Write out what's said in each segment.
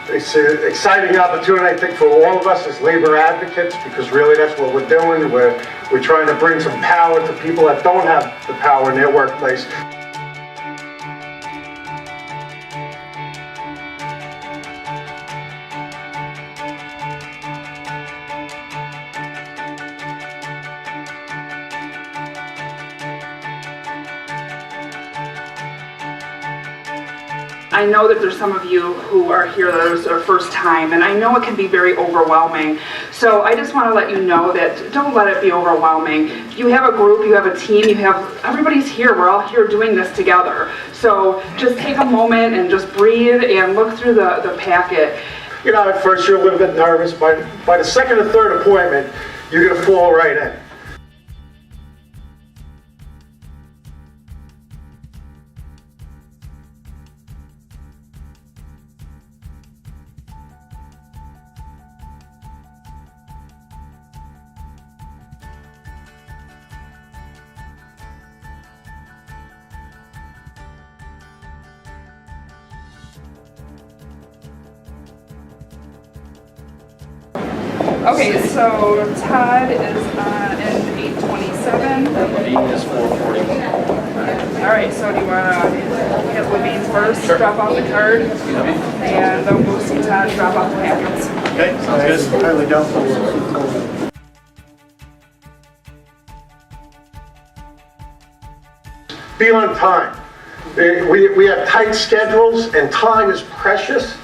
It's an exciting opportunity, I think, for all of us as labor advocates, because really that's what we're doing. We're trying to bring some power to people that don't have the power in their workplace. I know that there's some of you who are here that it was their first time, and I know it can be very overwhelming. So I just want to let you know that don't let it be overwhelming. You have a group, you have a team, everybody's here, we're all here doing this together. So just take a moment and just breathe and look through the packet. You know, at first you're a little bit nervous, but by the second or third appointment, you're going to fall right in. Okay, so Todd is in 827. Levine is 441. All right, so do you want to hit Levine first, Sure. drop off the card, and then we'll see Todd drop off the packets. Okay, sounds good. Highly doubtful. Be on time. We have tight schedules and time is precious,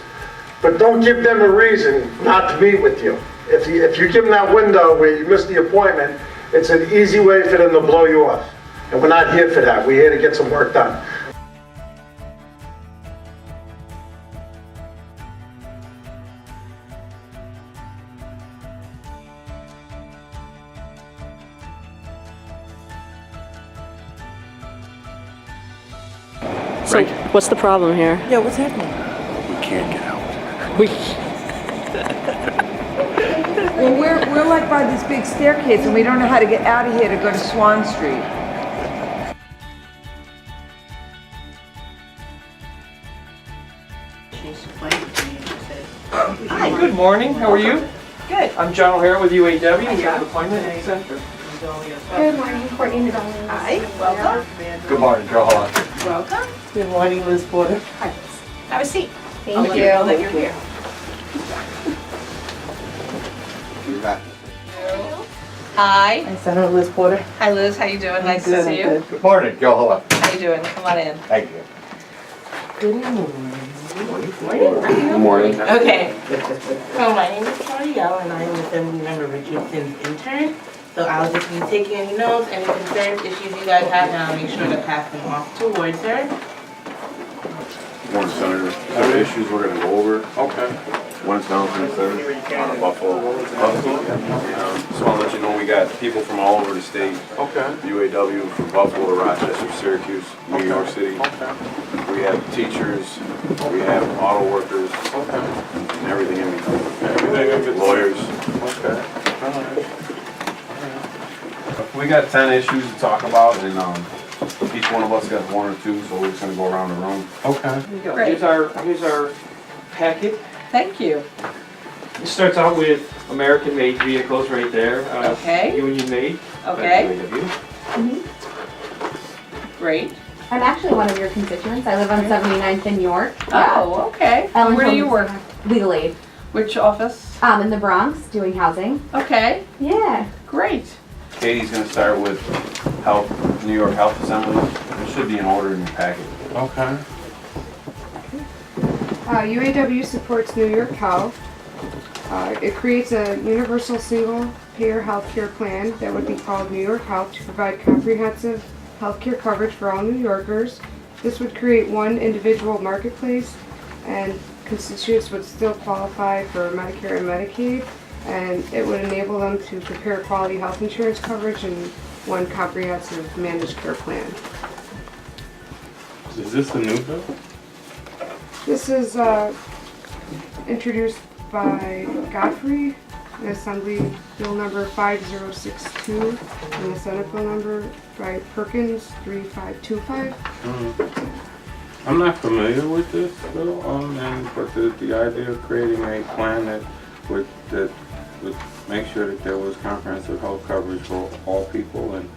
but don't give them a reason not to meet with you. If you give them that window where you miss the appointment, it's an easy way for them to blow you off. And we're not here for that. We're here to get some work done. So, what's the problem here? Yeah, what's happening? We can't get out. We, Well, we're like by this big staircase and we don't know how to get out of here to go to Swan Street. Hi, good morning. How are you? Good. I'm John O'Hara with UAW. We have an appointment at the center. Good morning, Courtney Nadal. Hi, welcome. Good morning, Joe Hall. Welcome. Good morning, Liz Porter. Hi. Have a seat. Thank I'll you. let you're here. Hi. Hi, Senator Liz Porter. Hi, Liz. How you doing? Nice to see you. Good morning, Joe Hall. How you doing? Come on in. Thank you. Good morning. Good morning. Okay. So my name is Tori Yell and I am Assembly Member Richardson's intern. So I'll just be taking any notes, any concerns, issues you guys have, and I'll make sure to pass them off towards her. One senator, some issues we're gonna go over. Okay. One's down from the third, out of Buffalo. So I'll let you know, we got people from all over the state. Okay. UAW from Buffalo to Rochester, Syracuse, New York City. Okay. We have teachers, we have auto workers. Okay. And everything in between. Lawyers. Okay. We got 10 issues to talk about, and each one of us got one or two, so we're just gonna go around the room. Okay. Here you go. Great. Here's our packet. Thank you. It starts out with American-made vehicles right there. Okay. Union-made. Okay. UAW. Great. I'm actually one of your constituents. I live on 79th in York. Oh, okay. Ellen Where do you Holmes, work? Legal aid. Which office? In the Bronx, doing housing. Okay. Yeah. Great. Katie's gonna start with health, New York Health Assembly. It should be in order in your packet. Okay. UAW supports New York Health. It creates a universal single-payer healthcare plan that would be called New York Health to provide comprehensive healthcare coverage for all New Yorkers. This would create one individual marketplace, and constituents would still qualify for Medicare and Medicaid, and it would enable them to prepare quality health insurance coverage in one comprehensive managed care plan. Is this the new bill? This is introduced by Godfrey, in Assembly Bill number 5062, and the Senate Bill number by Perkins 3525. I'm not familiar with this bill, but the idea of creating a plan that would make sure that there was comprehensive health coverage for all people, and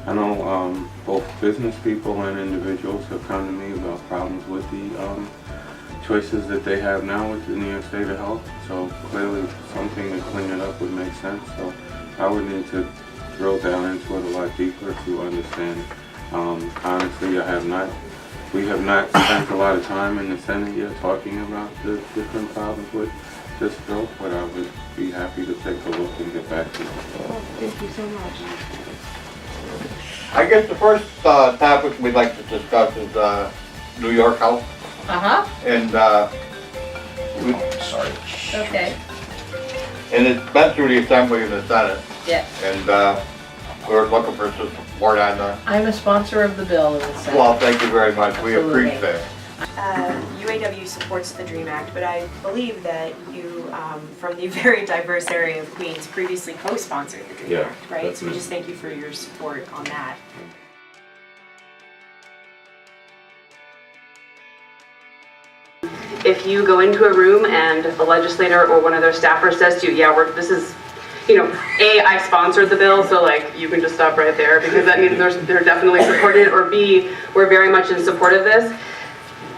I know both business people and individuals have come to me about problems with the choices that they have now with the New York State of Health. So clearly, something to clean it up would make sense. So I would need to drill down into it a lot deeper to understand. Honestly, we have not spent a lot of time in the Senate yet talking about the different problems with this bill, but I would be happy to take a look and get back to you. Oh, thank you so much. I guess the first topic we'd like to discuss is New York Health. And sorry. Okay. And it's been through the Assembly and the Senate. Yes. And we're looking for some support on the. I'm a sponsor of the bill in the Senate. Well, thank you very much. We Absolutely. appreciate it. UAW supports the DREAM Act, but I believe that you, from the very diverse area of Queens, previously co-sponsored the DREAM Act, right? So we just thank you for your support on that. If you go into a room and a legislator or one of their staffers says to you, yeah, this is, A, I sponsored the bill, so like you can just stop right there because that means they're definitely supported, or B, we're very much in support of this.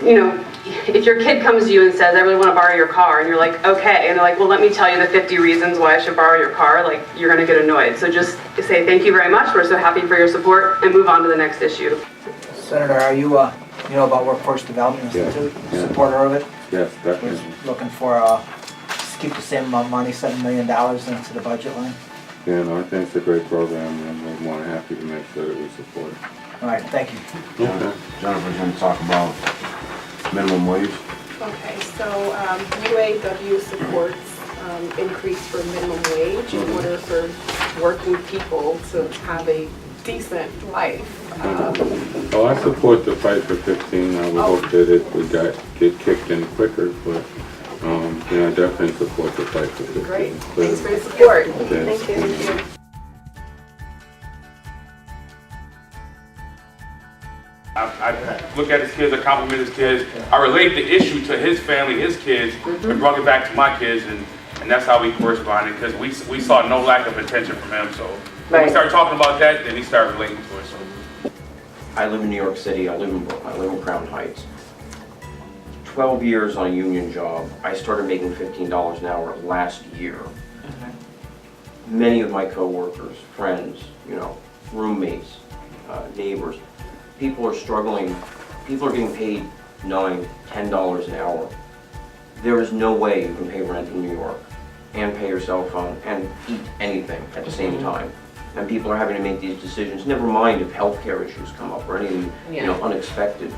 If your kid comes to you and says, I really want to borrow your car, and you're like, okay, and they're like, well, let me tell you the 50 reasons why I should borrow your car, like, you're going to get annoyed. So just say, thank you very much, we're so happy for your support, and move on to the next issue. Senator, are you, about Workforce Development Institute, supporter of it? Yes, definitely. We're looking for, just keep the same amount of money, $7 million into the budget line. Yeah, no, I think it's a great program, and we're more than happy to make sure that we support it. All right, thank you. Okay. Jennifer's going to talk about minimum wage. Okay, so UAW supports increase for minimum wage in order for working people to have a decent life. Well, I support the fight for 15. I would hope that it would get kicked in quicker, but I definitely support the fight for 15. Great, thanks for your support. Okay. Thank you. I look at his kids, I compliment his kids, I relate the issue to his family, his kids, and brought it back to my kids, and that's how we corresponded, because we saw no lack of attention from him, so when we started talking about that, then he started relating to it. So. I live in New York City, I live in Crown Heights. 12 years on a union job, I started making $15 an hour last year. Many of my coworkers, friends, roommates, neighbors, people are struggling, people are getting paid $9, $10 an hour. There is no way you can pay rent in New York and pay your cell phone and eat anything at the same time. And people are having to make these decisions, never mind if healthcare issues come up or anything unexpected.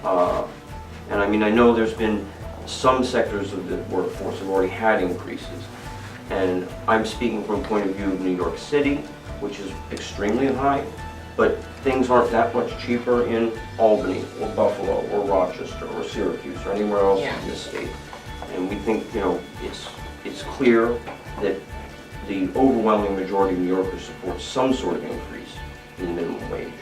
And I mean, I know there's been some sectors of the workforce have already had increases. And I'm speaking from a point of view of New York City, which is extremely high. But things aren't that much cheaper in Albany or Buffalo or Rochester or Syracuse or anywhere else in the state. And we think, it's clear that the overwhelming majority of New Yorkers support some sort of increase in the minimum wage.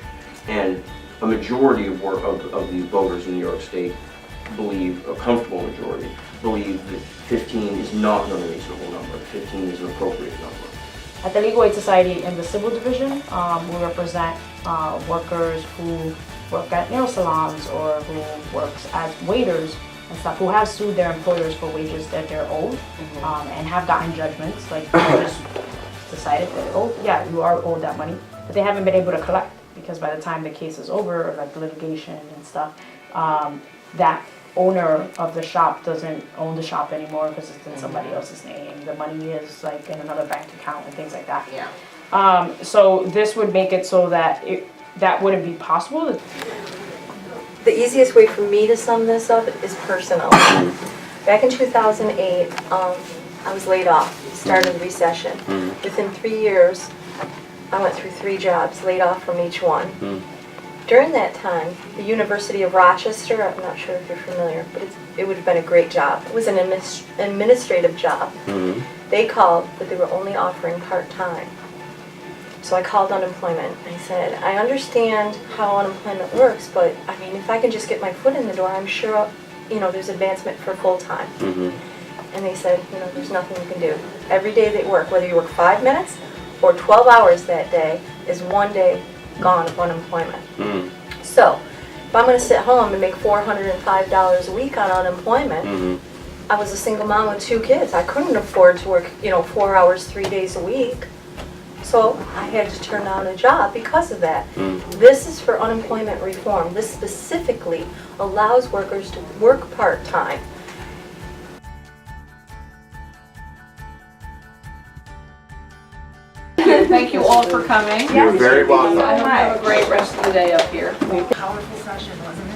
And a majority of the voters in New York State believe, a comfortable majority, believe that 15 is not an unreasonable number. 15 is an appropriate number. At the Legal Aid Society in the Civil Division, we represent workers who work at nail salons or who works as waiters and stuff, who have sued their employers for wages that they're owed and have gotten judgments, like they just decided that, oh yeah, you are owed that money, but they haven't been able to collect because by the time the case is over, or like the litigation and stuff, that owner of the shop doesn't own the shop anymore because it's in somebody else's name. The money is like in another bank account and things like that. Yeah. So this would make it so that that wouldn't be possible. The easiest way for me to sum this up is personal. Back in 2008, I was laid off, started a recession. Within 3 years, I went through 3 jobs, laid off from each one. During that time, the University of Rochester, I'm not sure if you're familiar, but it would have been a great job. It was an administrative job. They called, but they were only offering part-time. So I called unemployment. I said, I understand how unemployment works, but I mean, if I can just get my foot in the door, I'm sure, you know, there's advancement for full-time. And they said, you know, there's nothing you can do. Every day they work, whether you work 5 minutes or 12 hours that day, is 1 day gone of unemployment. So, if I'm gonna sit home and make $405 a week on unemployment, I was a single mom with 2 kids. I couldn't afford to work, you know, 4 hours, 3 days a week. So I had to turn down a job because of that. This is for unemployment reform. This specifically allows workers to work part-time. Thank you all for coming. You're very welcome. I hope you have a great rest of the day up here. Powerful session, wasn't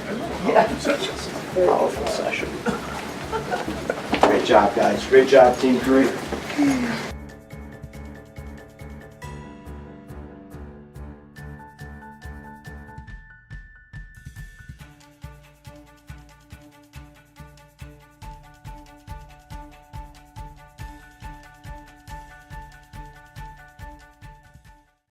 it? Powerful session. Great job, guys. Great job, Team 3.